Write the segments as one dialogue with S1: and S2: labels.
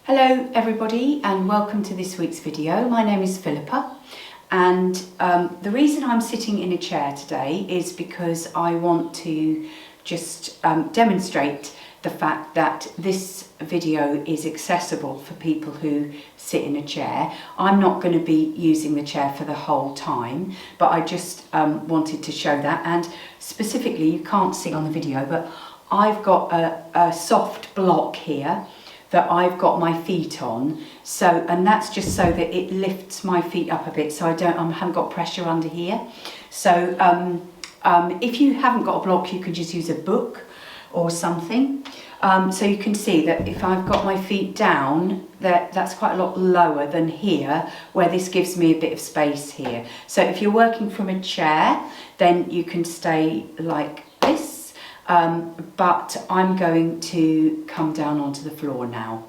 S1: Hello everybody and welcome to this week's video. My name is Philippa and the reason I'm sitting in a chair today is because I want to just demonstrate the fact that this video is accessible for people who sit in a chair. I'm not going to be using the chair for the whole time, but I just wanted to show that. And specifically, you can't see on the video, but I've got a soft block here that I've got my feet on, and that's just so that it lifts my feet up a bit, so I haven't got pressure under here. So if you haven't got a block, you can just use a book or something. So you can see that if I've got my feet down, that's quite a lot lower than here, where this gives me a bit of space here. So if you're working from a chair, then you can stay like this. But I'm going to come down onto the floor now.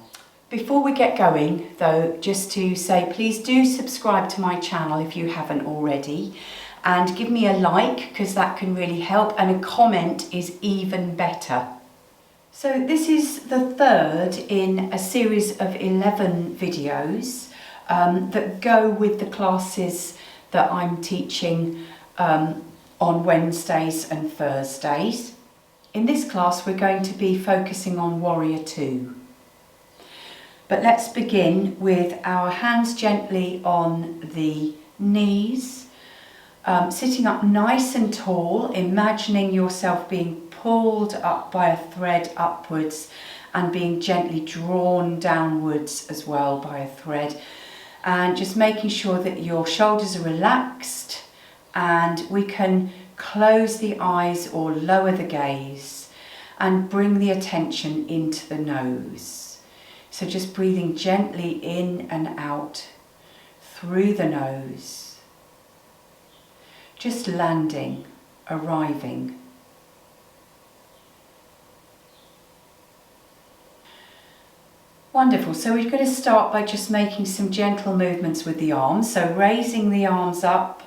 S1: Before we get going though, just to say, please do subscribe to my channel if you haven't already, and give me a like because that can really help, and a comment is even better. So this is the third in a series of 11 videos that go with the classes that I'm teaching on Wednesdays and Thursdays. In this class, we're going to be focusing on Warrior 2. But let's begin with our hands gently on the knees, sitting up nice and tall, imagining yourself being pulled up by a thread upwards and being gently drawn downwards as well by a thread. And just making sure that your shoulders are relaxed, and we can close the eyes or lower the gaze and bring the attention into the nose. So just breathing gently in and out through the nose. Just landing, arriving. Wonderful. So we're going to start by just making some gentle movements with the arms. So raising the arms up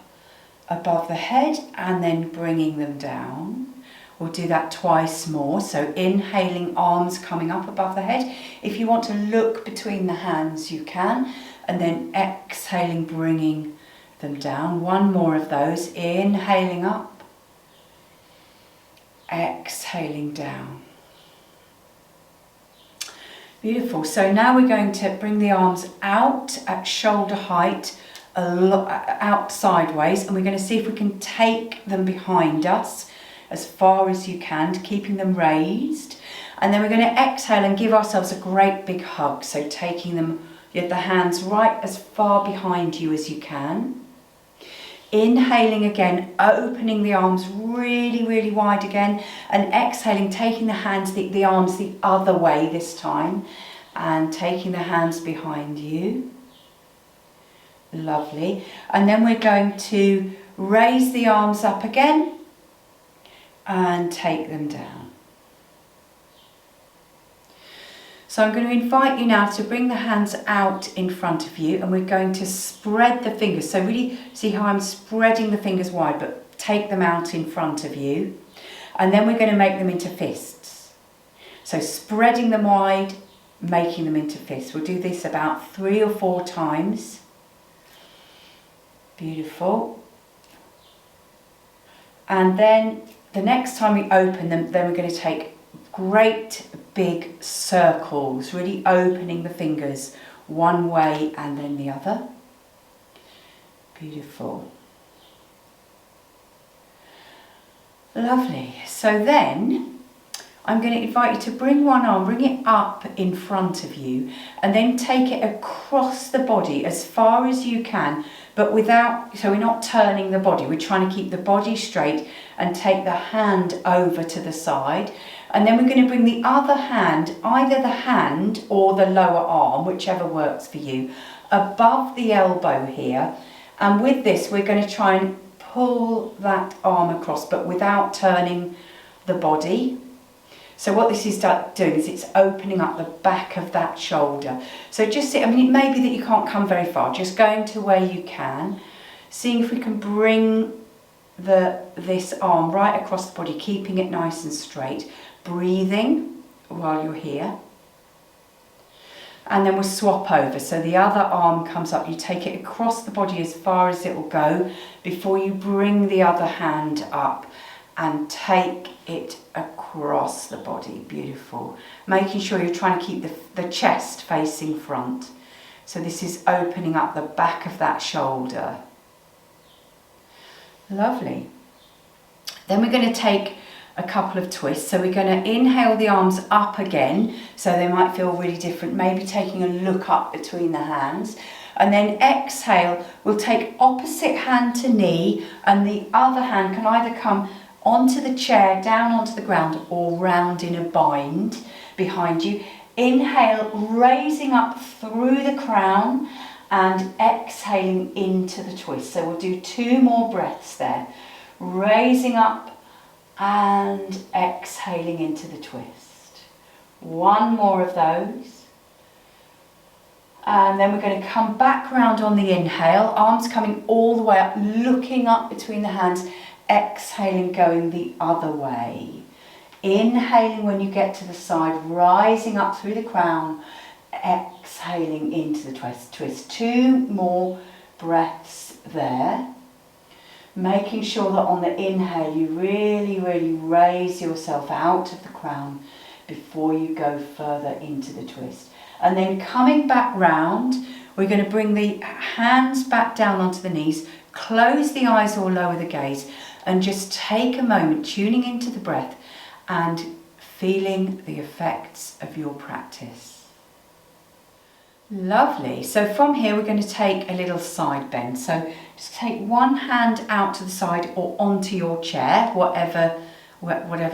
S1: above the head and then bringing them down. We'll do that twice more. So inhaling, arms coming up above the head. If you want to look between the hands, you can. And then exhaling, bringing them down. One more of those. Inhaling up. Exhaling down. Beautiful. So now we're going to bring the arms out at shoulder height, out sideways, and we're going to see if we can take them behind us as far as you can, keeping them raised. And then we're going to exhale and give ourselves a great big hug. So taking them, the hands right as far behind you as you can. Inhaling again, opening the arms really, really wide again, and exhaling, taking the hands, the arms the other way this time, and taking the hands behind you. Lovely. And then we're going to raise the arms up again and take them down. So I'm going to invite you now to bring the hands out in front of you, and we're going to spread the fingers. So really see how I'm spreading the fingers wide, but take them out in front of you. And then we're going to make them into fists. So spreading them wide, making them into fists. We'll do this about 3 or 4 times. Beautiful. And then the next time we open them, then we're going to take great big circles, really opening the fingers one way and then the other. Beautiful. Lovely. So then I'm going to invite you to bring one arm, bring it up in front of you, and then take it across the body as far as you can, but without, so we're not turning the body, we're trying to keep the body straight, and take the hand over to the side. And then we're going to bring the other hand, either the hand or the lower arm, whichever works for you, above the elbow here. And with this, we're going to try and pull that arm across, but without turning the body. So what this is doing is it's opening up the back of that shoulder. So just, it may be that you can't come very far, just going to where you can, seeing if we can bring this arm right across the body, keeping it nice and straight, breathing while you're here. and then we'll swap over. So the other arm comes up, you take it across the body as far as it will go before you bring the other hand up and take it across the body. Beautiful. Making sure you're trying to keep the chest facing front. So this is opening up the back of that shoulder. Lovely. Then we're going to take a couple of twists. So we're going to inhale the arms up again, so they might feel really different, maybe taking a look up between the hands. And then exhale, we'll take opposite hand to knee, and the other hand can either come onto the chair, down onto the ground, or round in a bind behind you. Inhale, raising up through the crown, and exhaling into the twist. So we'll do 2 more breaths there. Raising up and exhaling into the twist. 1 more of those. And then we're going to come back round on the inhale, arms coming all the way up, looking up between the hands, exhaling, going the other way. Inhaling when you get to the side, rising up through the crown, exhaling into the twist. 2 more breaths there. Making sure that on the inhale you really raise yourself out of the crown before you go further into the twist. And then coming back round, we're going to bring the hands back down onto the knees, close the eyes or lower the gaze, and just take a moment tuning into the breath and feeling the effects of your practice. Lovely. So from here we're going to take a little side bend. So just take one hand out to the side or onto your chair, whatever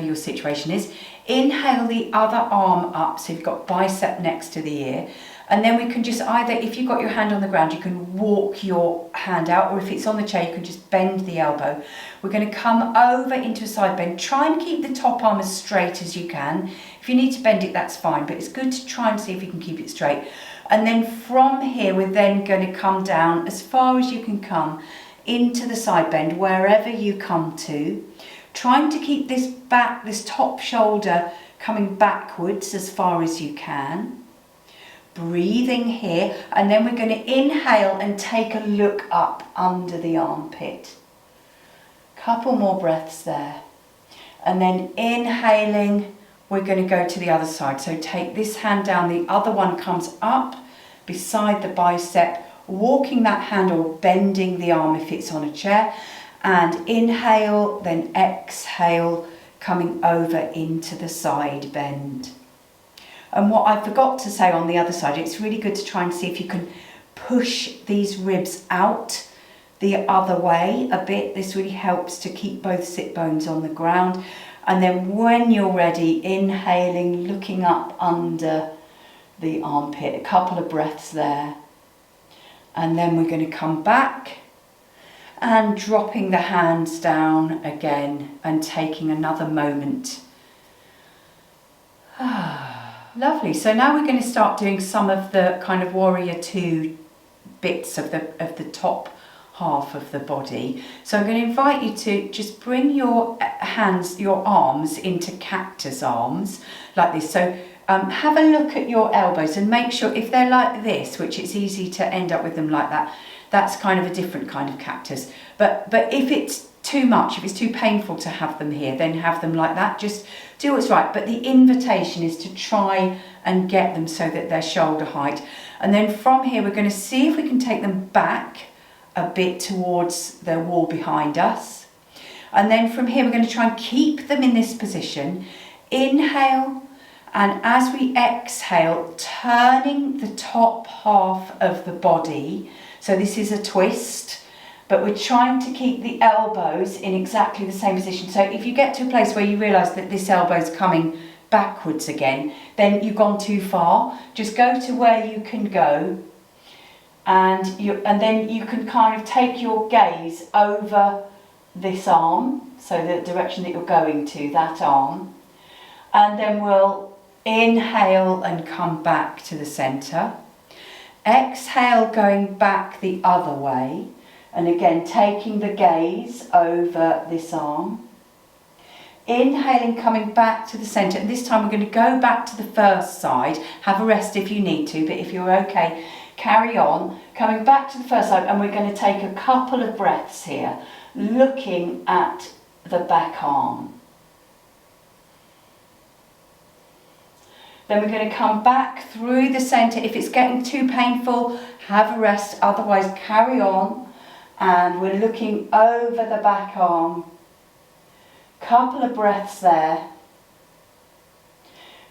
S1: your situation is. Inhale the other arm up, so you've got bicep next to the ear. And then we can just either, if you've got your hand on the ground, you can walk your hand out, or if it's on the chair, you can just bend the elbow. We're going to come over into a side bend. Try and keep the top arm as straight as you can. If you need to bend it, that's fine, but it's good to try and see if you can keep it straight. And then from here, we're then going to come down as far as you can come into the side bend, wherever you come to. Trying to keep this back, this top shoulder coming backwards as far as you can. Breathing here, and then we're going to inhale and take a look up under the armpit. Couple more breaths there. And then inhaling, we're going to go to the other side. So take this hand down, the other one comes up beside the bicep, walking that hand or bending the arm if it's on a chair. And inhale, then exhale, coming over into the side bend. And what I forgot to say on the other side, it's really good to try and see if you can push these ribs out the other way a bit. This really helps to keep both sit bones on the ground. And then when you're ready, inhaling, looking up under the armpit. A couple of breaths there. And then we're going to come back and dropping the hands down again and taking another moment. Lovely. So now we're going to start doing some of the kind of warrior 2 bits of the top half of the body. So I'm going to invite you to just bring your hands, your arms into cactus arms like this. So have a look at your elbows and make sure if they're like this, which it's easy to end up with them like that, that's kind of a different kind of cactus. But if it's too much, if it's too painful to have them here, then have them like that. Just do what's right. But the invitation is to try and get them so that they're shoulder height. And then from here, we're going to see if we can take them back a bit towards the wall behind us. And then from here, we're going to try and keep them in this position. Inhale. And as we exhale, turning the top half of the body. So this is a twist. But we're trying to keep the elbows in exactly the same position. So if you get to a place where you realise that this elbow's coming backwards again, then you've gone too far. Just go to where you can go, and then you can kind of take your gaze over this arm, so the direction that you're going to, that arm. And then we'll inhale and come back to the centre. Exhale, going back the other way. And again, taking the gaze over this arm. Inhaling, coming back to the centre, and this time we're going to go back to the first side. Have a rest if you need to, but if you're okay, carry on. Coming back to the first side, and we're going to take a couple of breaths here, looking at the back arm. Then we're going to come back through the centre. If it's getting too painful, have a rest, otherwise carry on. And we're looking over the back arm. Couple of breaths there.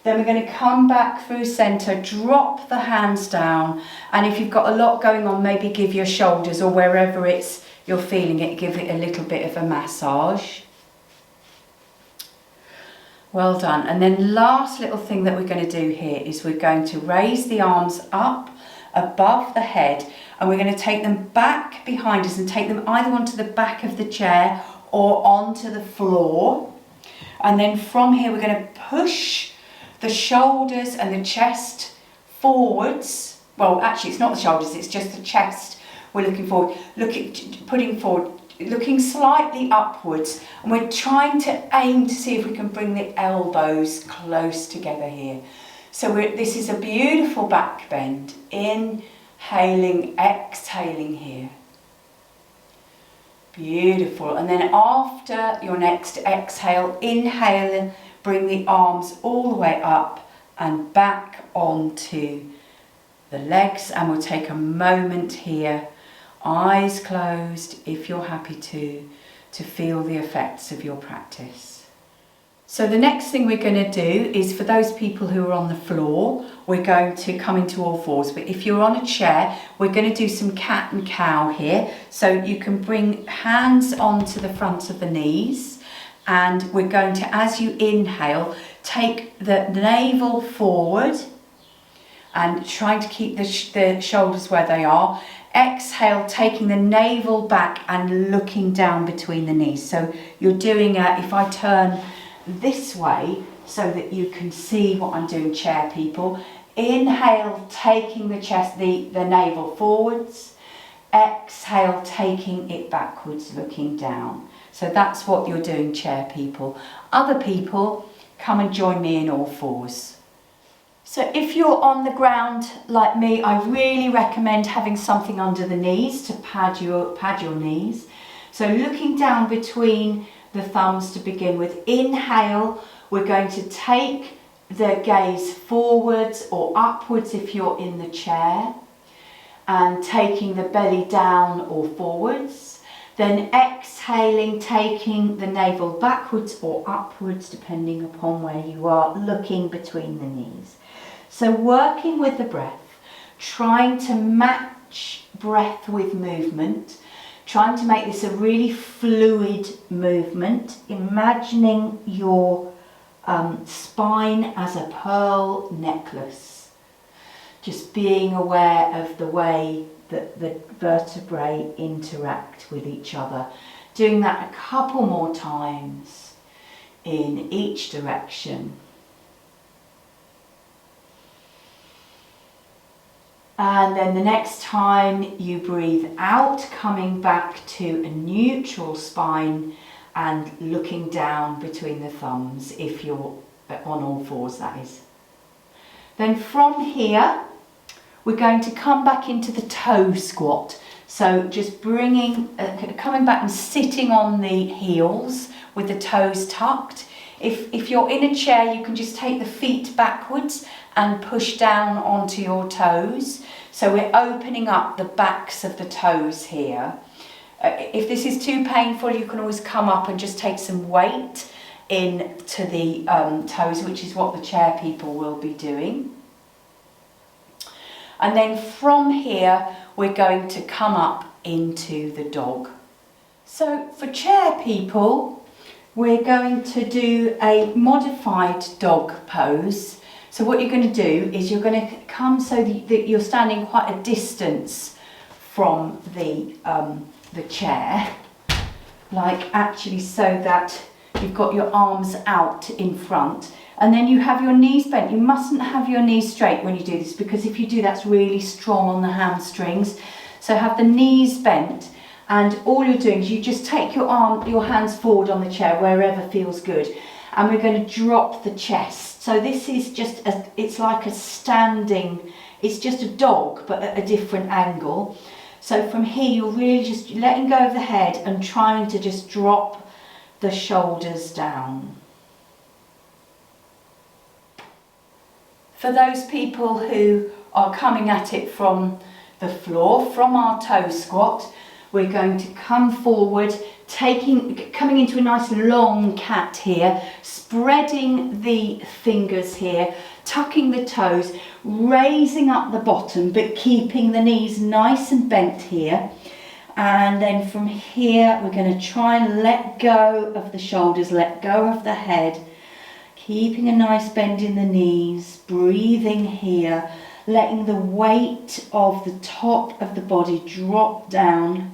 S1: Then we're going to come back through centre, drop the hands down, and if you've got a lot going on, maybe give your shoulders or wherever you're feeling it, give it a little bit of a massage. Well done. And then last little thing that we're going to do here is we're going to raise the arms up above the head, and we're going to take them back behind us and take them either onto the back of the chair or onto the floor. And then from here we're going to push the shoulders and the chest forwards. Well, actually it's not the shoulders, it's just the chest. We're looking forward, putting forward, looking slightly upwards, and we're trying to aim to see if we can bring the elbows close together here. So this is a beautiful back bend. Inhaling, exhaling here. Beautiful. And then after your next exhale, inhale and bring the arms all the way up and back onto the legs, and we'll take a moment here, eyes closed if you're happy to feel the effects of your practice. So the next thing we're going to do is, for those people who are on the floor, we're going to come into all fours. But if you're on a chair, we're going to do some cat and cow here. So you can bring hands onto the front of the knees, and we're going to, as you inhale, take the navel forward and trying to keep the shoulders where they are. Exhale, taking the navel back and looking down between the knees. So you're doing if I turn this way so that you can see what I'm doing, chair people. Inhale, taking the chest, the navel forwards. Exhale, taking it backwards, looking down. So that's what you're doing, chair people. Other people, come and join me in all fours. So if you're on the ground like me, I really recommend having something under the knees to pad your knees. So looking down between the thumbs to begin with. Inhale, we're going to take the gaze forwards or upwards if you're in the chair, and taking the belly down or forwards. Then exhaling, taking the navel backwards or upwards depending upon where you are, looking between the knees. So working with the breath, trying to match breath with movement, trying to make this a really fluid movement, imagining your spine as a pearl necklace. Just being aware of the way that the vertebrae interact with each other. Doing that a couple more times in each direction. And then the next time you breathe out, coming back to a neutral spine and looking down between the thumbs, if you're on all fours, that is. Then from here, we're going to come back into the toe squat. So just coming back and sitting on the heels with the toes tucked. If you're in a chair, you can just take the feet backwards and push down onto your toes. So we're opening up the backs of the toes here. If this is too painful, you can always come up and just take some weight into the toes, which is what the chair people will be doing. And then from here, we're going to come up into the dog. So for chair people, we're going to do a modified dog pose. So what you're going to do is you're going to come so that you're standing quite a distance from the chair, like actually so that you've got your arms out in front, and then you have your knees bent. You mustn't have your knees straight when you do this, because if you do, that's really strong on the hamstrings. So have the knees bent, And all you're doing is you just take your hands forward on the chair wherever feels good. And we're going to drop the chest. So this is just, it's like a standing, it's just a dog, but at a different angle. So from here, you're really just letting go of the head and trying to just drop the shoulders down. For those people who are coming at it from the floor, from our toe squat, we're going to come forward, coming into a nice long cat here, spreading the fingers here, tucking the toes, raising up the bottom, but keeping the knees nice and bent here. And then from here, we're going to try and let go of the shoulders, let go of the head, keeping a nice bend in the knees, breathing here, letting the weight of the top of the body drop down,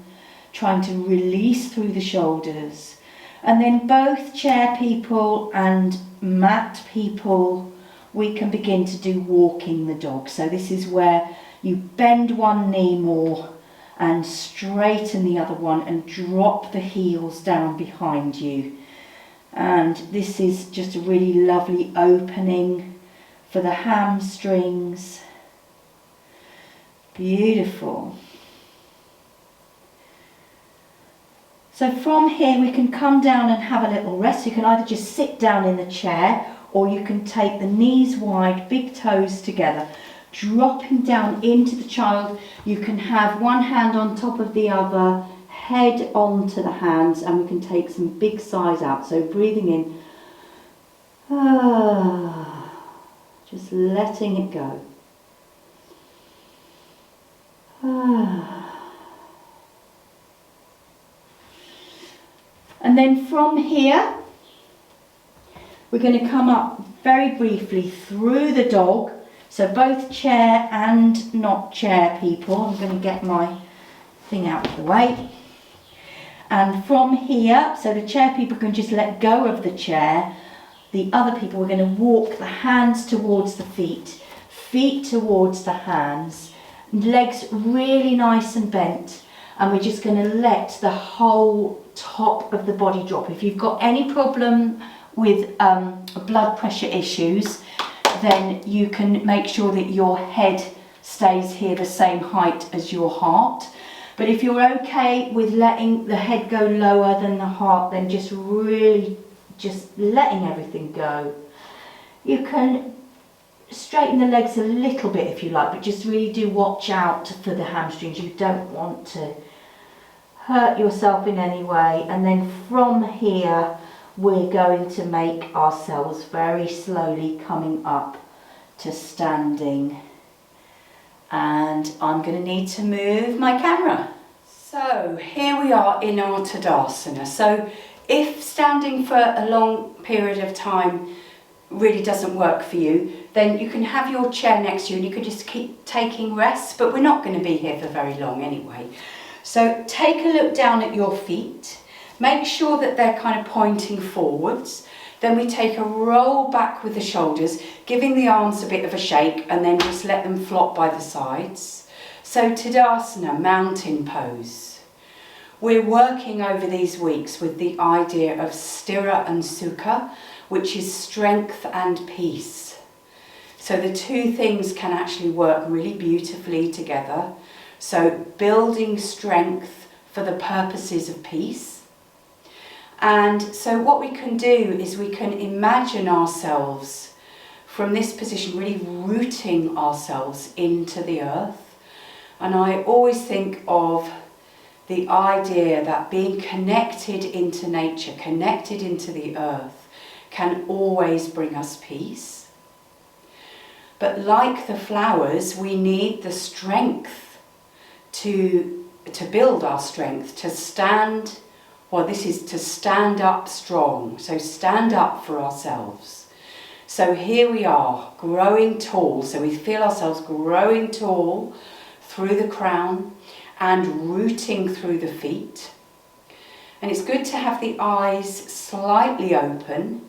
S1: trying to release through the shoulders. And then both chair people and mat people, we can begin to do walking the dog. So this is where you bend one knee more and straighten the other one and drop the heels down behind you. And this is just a really lovely opening for the hamstrings. Beautiful. So from here we can come down and have a little rest. You can either just sit down in the chair, or you can take the knees wide, big toes together, dropping down into the child. You can have one hand on top of the other, head onto the hands, and we can take some big sighs out. So breathing in, just letting it go. And then from here, we're going to come up very briefly through the dog. So both chair and not chair people. I'm going to get my thing out of the way. And from here, so the chair people can just let go of the chair. The other people, we're going to walk the hands towards the feet, feet towards the hands, legs really nice and bent. And we're just going to let the whole top of the body drop. If you've got any problem with blood pressure issues, then you can make sure that your head stays here the same height as your heart. But if you're okay with letting the head go lower than the heart, then just really just letting everything go. You can straighten the legs a little bit if you like, but just really do watch out for the hamstrings. You don't want to hurt yourself in any way. And then from here, we're going to make ourselves very slowly coming up to standing. And I'm going to need to move my camera. So here we are in our Tadasana. So if standing for a long period of time really doesn't work for you, then you can have your chair next to you and you can just keep taking rests, but we're not going to be here for very long anyway. So take a look down at your feet, make sure that they're kind of pointing forwards. Then we take a roll back with the shoulders, giving the arms a bit of a shake, and then just let them flop by the sides. So Tadasana, mountain pose. We're working over these weeks with the idea of Sthira and Sukka, which is strength and peace. So the two things can actually work really beautifully together. So building strength for the purposes of peace. And so what we can do is we can imagine ourselves from this position really rooting ourselves into the earth. And I always think of the idea that being connected into nature, connected into the earth, can always bring us peace. But like the flowers, we need the strength to build our strength, to stand. Well, this is to stand up strong, so stand up for ourselves. So here we are, growing tall, so we feel ourselves growing tall through the crown and rooting through the feet. And it's good to have the eyes slightly open,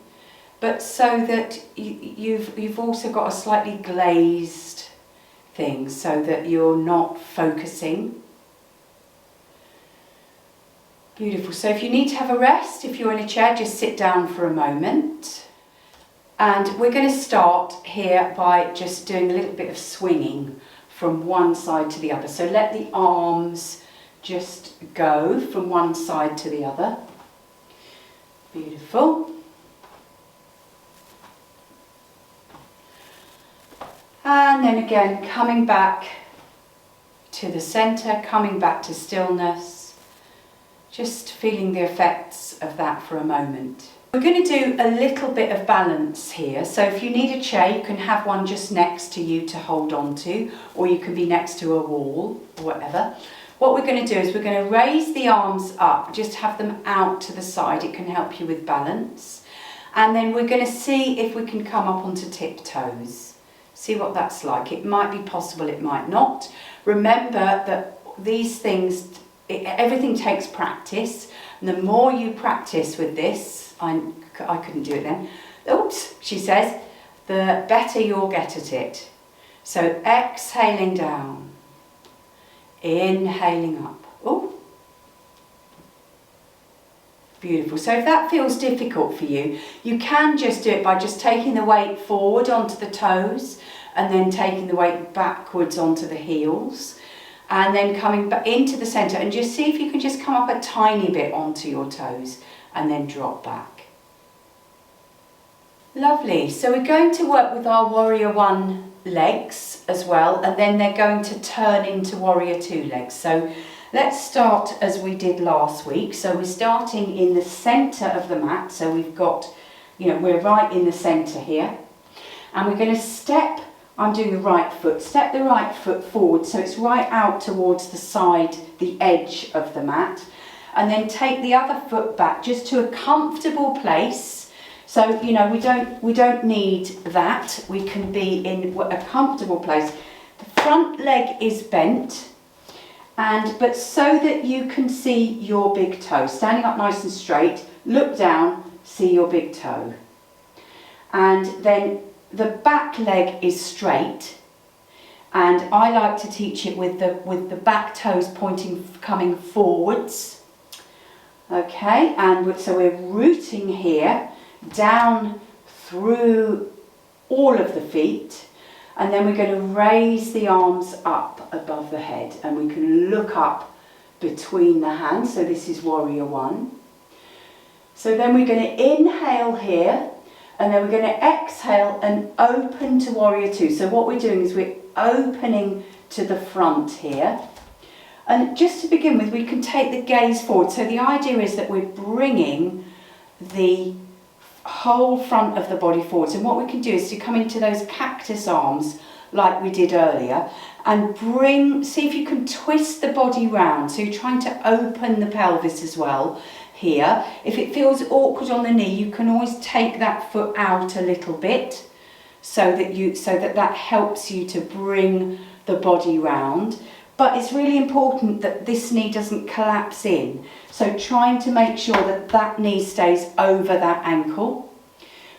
S1: but so that you've also got a slightly glazed thing, so that you're not focusing. Beautiful. So if you need to have a rest, if you're in a chair, just sit down for a moment. And we're going to start here by just doing a little bit of swinging from one side to the other. So let the arms just go from one side to the other. Beautiful. And then again, coming back to the centre, coming back to stillness, just feeling the effects of that for a moment. We're going to do a little bit of balance here. So if you need a chair, you can have one just next to you to hold on to, or you can be next to a wall or whatever. What we're going to do is we're going to raise the arms up, just have them out to the side. It can help you with balance. And then we're going to see if we can come up onto tiptoes. See what that's like. It might be possible, it might not. Remember that these things, everything takes practice. And the more you practice with this, I couldn't do it then. Oops, she says, the better you'll get at it. So exhaling down, inhaling up. Oh, beautiful. So if that feels difficult for you, you can just do it by just taking the weight forward onto the toes and then taking the weight backwards onto the heels and then coming back into the centre, and just see if you can just come up a tiny bit onto your toes and then drop back. Lovely. So we're going to work with our Warrior One legs as well, and then they're going to turn into Warrior Two legs. So let's start as we did last week. So we're starting in the centre of the mat. So we've got, we're right in the centre here. And we're going to step, I'm doing the right foot, step the right foot forward so it's right out towards the side, the edge of the mat. And then take the other foot back just to a comfortable place. So, we don't need that. We can be in a comfortable place. The front leg is bent. But so that you can see your big toe, standing up nice and straight, look down, see your big toe. And then the back leg is straight, and I like to teach it with the back toes coming forwards. Okay, and so we're rooting here, down through all of the feet. And then we're going to raise the arms up above the head, and we can look up between the hands. So this is Warrior One. So then we're going to inhale here, and then we're going to exhale and open to Warrior Two. So what we're doing is we're opening to the front here. And just to begin with, we can take the gaze forward. So the idea is that we're bringing the whole front of the body forwards, and what we can do is to come into those cactus arms like we did earlier and see if you can twist the body round. So you're trying to open the pelvis as well here. If it feels awkward on the knee, you can always take that foot out a little bit so that helps you to bring the body round. But it's really important that this knee doesn't collapse in. So trying to make sure that that knee stays over that ankle.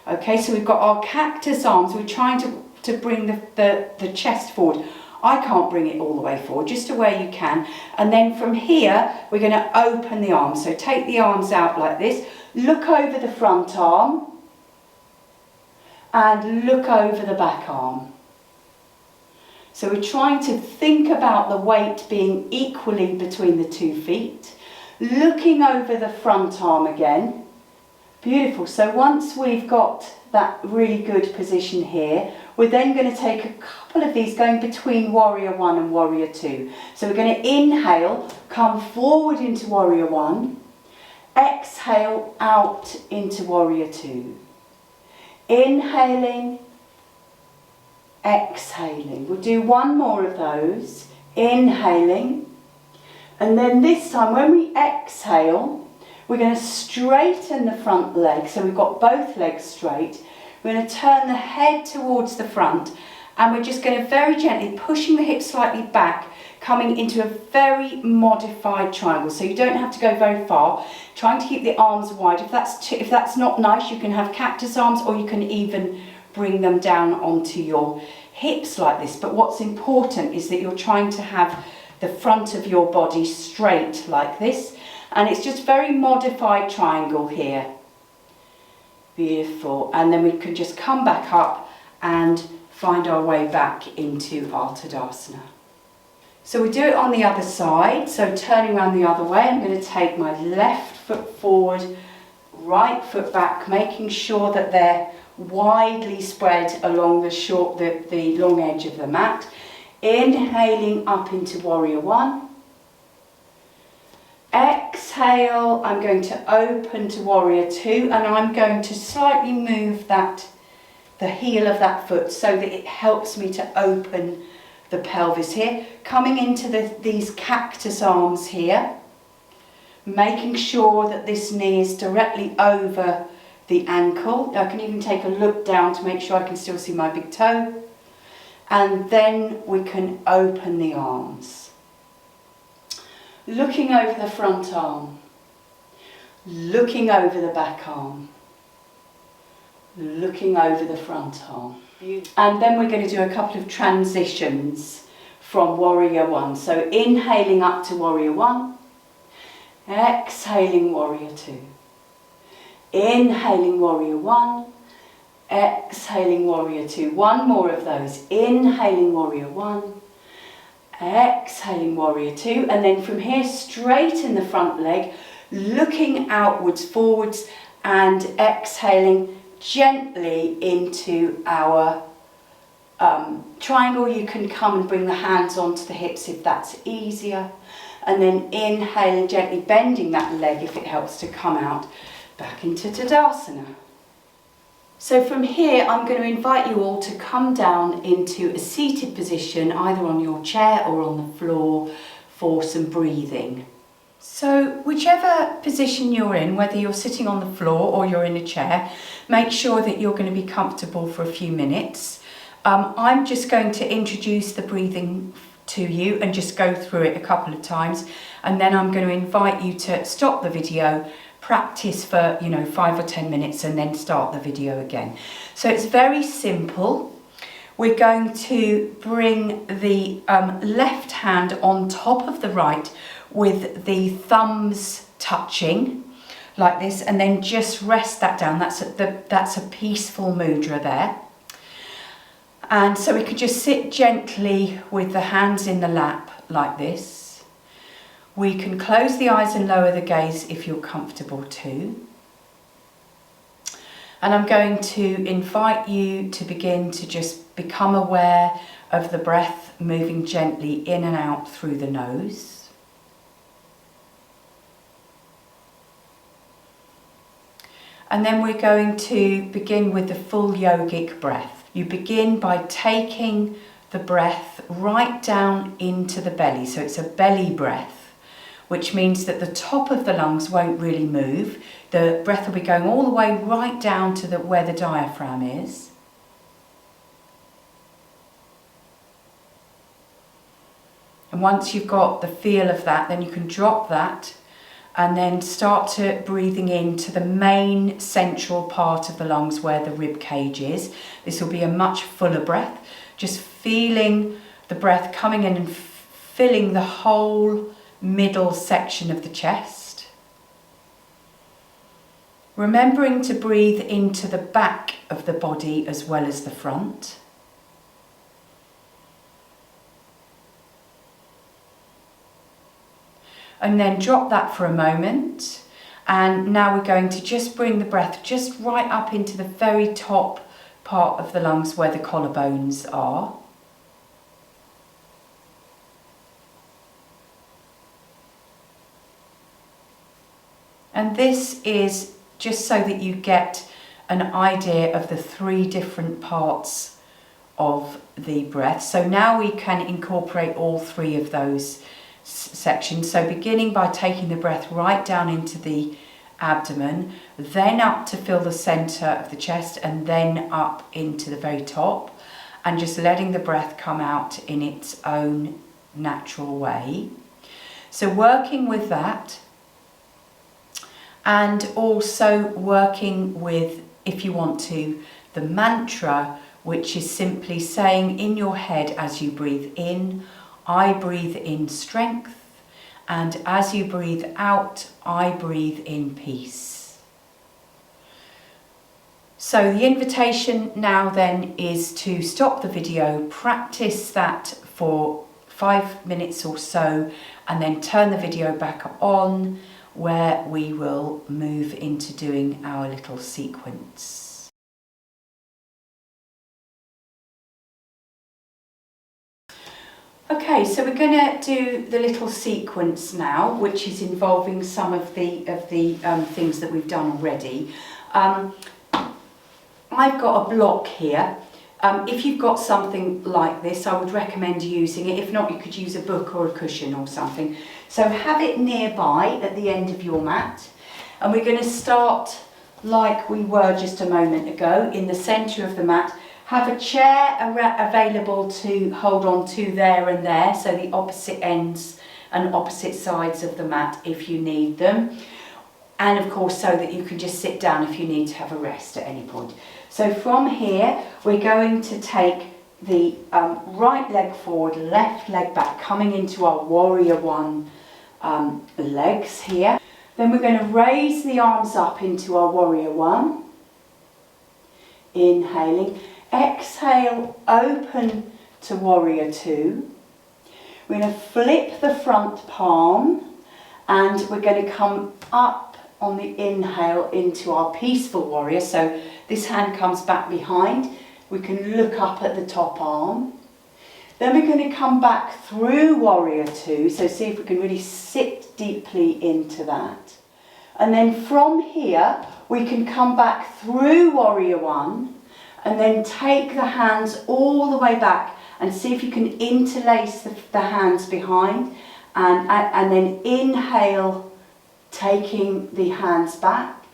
S1: Okay, so we've got our cactus arms. We're trying to bring the chest forward. I can't bring it all the way forward, just to where you can. And then from here, we're going to open the arms. So take the arms out like this. Look over the front arm. And look over the back arm. So we're trying to think about the weight being equally between the 2 feet. Looking over the front arm again. Beautiful. So once we've got that really good position here, we're then going to take a couple of these going between Warrior One and Warrior Two. So we're going to inhale, come forward into Warrior One. Exhale out into Warrior Two. Inhaling. Exhaling. We'll do one more of those. Inhaling. And then this time when we exhale, we're going to straighten the front leg. So we've got both legs straight. We're going to turn the head towards the front, and we're just going to very gently, pushing the hips slightly back, coming into a very modified triangle. So you don't have to go very far. Trying to keep the arms wide. If that's not nice, you can have cactus arms, or you can even bring them down onto your hips like this. But what's important is that you're trying to have the front of your body straight like this. And it's just very modified triangle here. Beautiful. And then we can just come back up and find our way back into our Tadasana. So we do it on the other side. So turning around the other way, I'm going to take my left foot forward, right foot back, making sure that they're widely spread along the long edge of the mat. Inhaling up into Warrior One. Exhale, I'm going to open to Warrior Two, and I'm going to slightly move the heel of that foot so that it helps me to open the pelvis here. Coming into these cactus arms here, making sure that this knee is directly over the ankle. I can even take a look down to make sure I can still see my big toe. And then we can open the arms. Looking over the front arm. Looking over the back arm. Looking over the front arm. And then we're going to do a couple of transitions from Warrior One. So inhaling up to Warrior One. Exhaling Warrior Two. Inhaling Warrior One. Exhaling Warrior Two. One more of those. Inhaling Warrior One. Exhaling Warrior Two. And then from here, straighten the front leg, looking outwards, forwards, and exhaling gently into our triangle. You can come and bring the hands onto the hips if that's easier. And then inhale, gently bending that leg if it helps to come out back into Tadasana. So from here, I'm going to invite you all to come down into a seated position, either on your chair or on the floor, for some breathing. So whichever position you're in, whether you're sitting on the floor or you're in a chair, make sure that you're going to be comfortable for a few minutes. I'm just going to introduce the breathing to you and just go through it a couple of times, and then I'm going to invite you to stop the video, practice for 5 or 10 minutes, and then start the video again. So it's very simple. We're going to bring the left hand on top of the right with the thumbs touching like this, and then just rest that down. That's a peaceful mudra there. And so we could just sit gently with the hands in the lap like this. We can close the eyes and lower the gaze if you're comfortable too. And I'm going to invite you to begin to just become aware of the breath moving gently in and out through the nose. And then we're going to begin with the full yogic breath. You begin by taking the breath right down into the belly. So it's a belly breath, which means that the top of the lungs won't really move. The breath will be going all the way right down to where the diaphragm is. And once you've got the feel of that, then you can drop that and then start to breathing into the main central part of the lungs where the rib cage is. This will be a much fuller breath, just feeling the breath coming in and filling the whole middle section of the chest. Remembering to breathe into the back of the body as well as the front. And then drop that for a moment. And now we're going to just bring the breath just right up into the very top part of the lungs where the collarbones are. And this is just so that you get an idea of the 3 different parts of the breath. So now we can incorporate all 3 of those sections. So beginning by taking the breath right down into the abdomen, then up to fill the center of the chest, and then up into the very top, and just letting the breath come out in its own natural way. So working with that, and also working with, if you want to, the mantra, which is simply saying in your head as you breathe in, I breathe in strength, And as you breathe out, I breathe in peace. So the invitation now then is to stop the video, practice that for 5 minutes or so, and then turn the video back on, where we will move into doing our little sequence. Okay, so we're going to do the little sequence now, which is involving some of the things that we've done already. I've got a block here. If you've got something like this, I would recommend using it. If not, you could use a book or a cushion or something. So have it nearby at the end of your mat. And we're going to start like we were just a moment ago, in the centre of the mat. Have a chair available to hold on to there and there, so the opposite ends and opposite sides of the mat if you need them. And of course, so that you can just sit down if you need to have a rest at any point. So from here, we're going to take the right leg forward, left leg back, coming into our warrior one legs here. Then we're going to raise the arms up into our warrior one. Inhaling. Exhale, open to warrior two. We're going to flip the front palm and we're going to come up on the inhale into our peaceful warrior. So this hand comes back behind. We can look up at the top arm. Then we're going to come back through warrior two. So see if we can really sit deeply into that. And then from here, we can come back through warrior one and then take the hands all the way back and see if you can interlace the hands behind and then inhale, taking the hands back.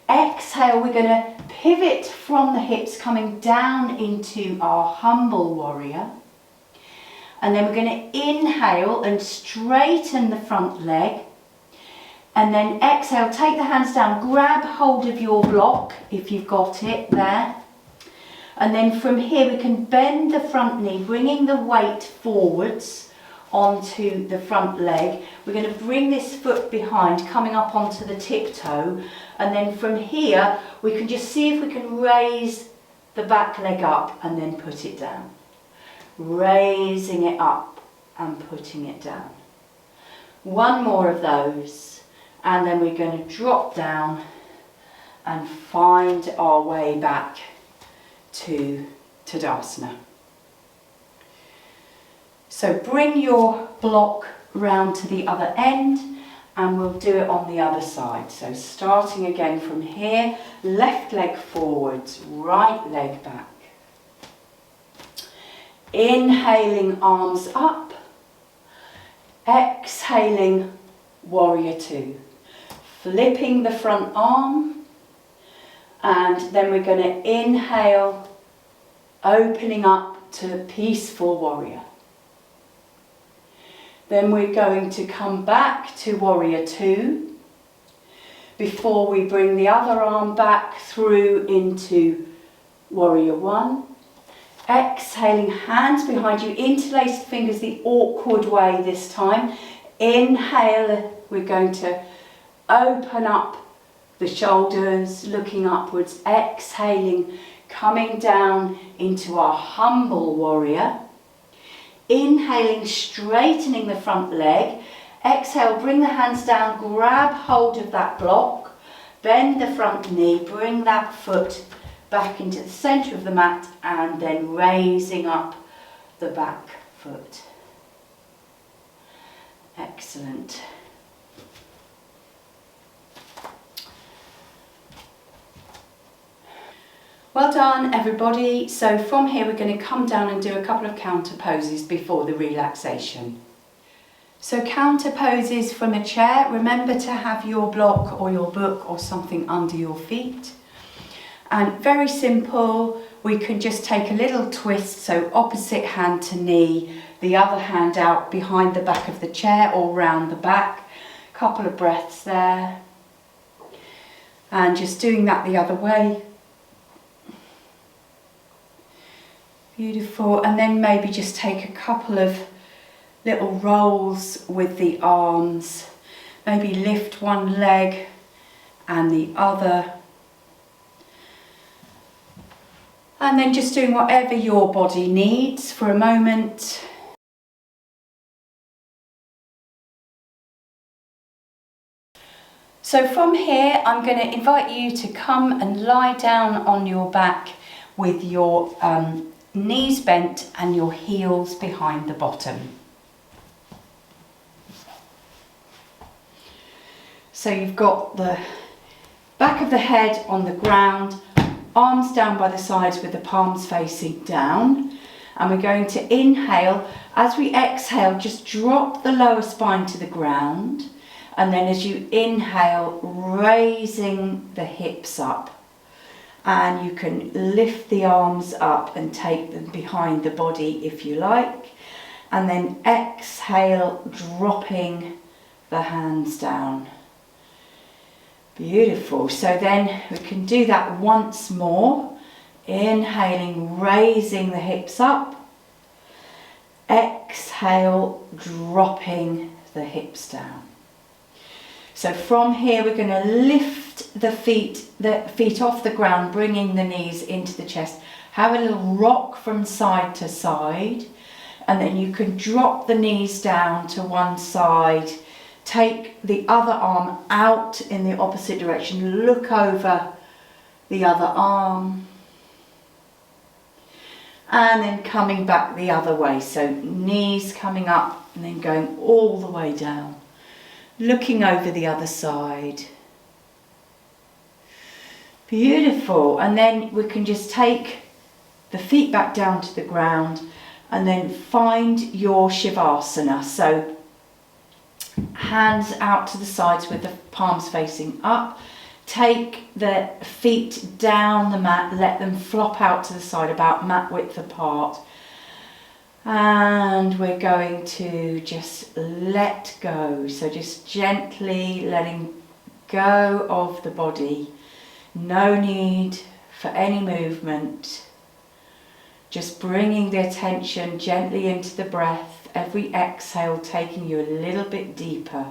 S1: Exhale, we're going to pivot from the hips, coming down into our humble warrior. And then we're going to inhale and straighten the front leg. And then exhale, take the hands down, grab hold of your block if you've got it there. And then from here we can bend the front knee, bringing the weight forwards onto the front leg. We're going to bring this foot behind, coming up onto the tiptoe. And then from here we can just see if we can raise the back leg up and then put it down. Raising it up and putting it down. One more of those. And then we're going to drop down and find our way back to Tadasana. So bring your block round to the other end and we'll do it on the other side. So starting again from here, left leg forwards, right leg back. Inhaling, arms up. Exhaling, warrior two. Flipping the front arm. And then we're going to inhale, opening up to peaceful warrior. Then we're going to come back to warrior two before we bring the other arm back through into warrior one. Exhaling, hands behind you, interlaced fingers the awkward way this time. Inhale, we're going to open up the shoulders, looking upwards. Exhaling, coming down into our humble warrior. Inhaling, straightening the front leg. Exhale, bring the hands down, grab hold of that block, bend the front knee, bring that foot back into the centre of the mat and then raising up the back foot. Excellent. Well done everybody. So from here we're going to come down and do a couple of counter poses before the relaxation. So counter poses from a chair. Remember to have your block or your book or something under your feet. And very simple, we can just take a little twist, so opposite hand to knee, the other hand out behind the back of the chair or round the back. Couple of breaths there. And just doing that the other way. Beautiful. And then maybe just take a couple of little rolls with the arms. Maybe lift one leg and the other. And then just doing whatever your body needs for a moment. So from here, I'm going to invite you to come and lie down on your back with your knees bent and your heels behind the bottom. So you've got the back of the head on the ground, arms down by the sides with the palms facing down. And we're going to inhale. As we exhale, just drop the lower spine to the ground. And then as you inhale, raising the hips up. And you can lift the arms up and take them behind the body if you like. And then exhale, dropping the hands down. Beautiful. So then we can do that once more. Inhaling, raising the hips up. Exhale, dropping the hips down. So from here we're going to lift the feet off the ground, bringing the knees into the chest. Have a little rock from side to side, and then you can drop the knees down to one side. Take the other arm out in the opposite direction. Look over the other arm. And then coming back the other way. So knees coming up and then going all the way down. Looking over the other side. Beautiful. And then we can just take the feet back down to the ground and then find your Shavasana. So hands out to the sides with the palms facing up. Take the feet down the mat, let them flop out to the side about mat width apart. And we're going to just let go. So just gently letting go of the body. No need for any movement. Just bringing the attention gently into the breath. Every exhale taking you a little bit deeper.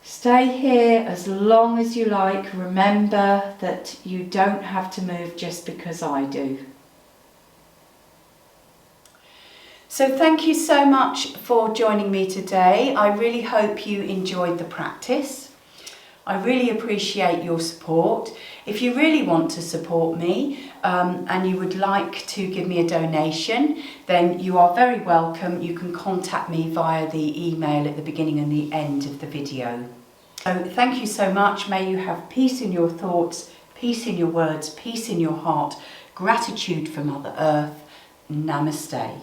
S1: Stay here as long as you like. Remember that you don't have to move just because I do. So thank you so much for joining me today. I really hope you enjoyed the practice. I really appreciate your support. If you really want to support me and you would like to give me a donation, then you are very welcome. You can contact me via the email at the beginning and the end of the video. So thank you so much. May you have peace in your thoughts, peace in your words, peace in your heart, gratitude for Mother Earth. Namaste.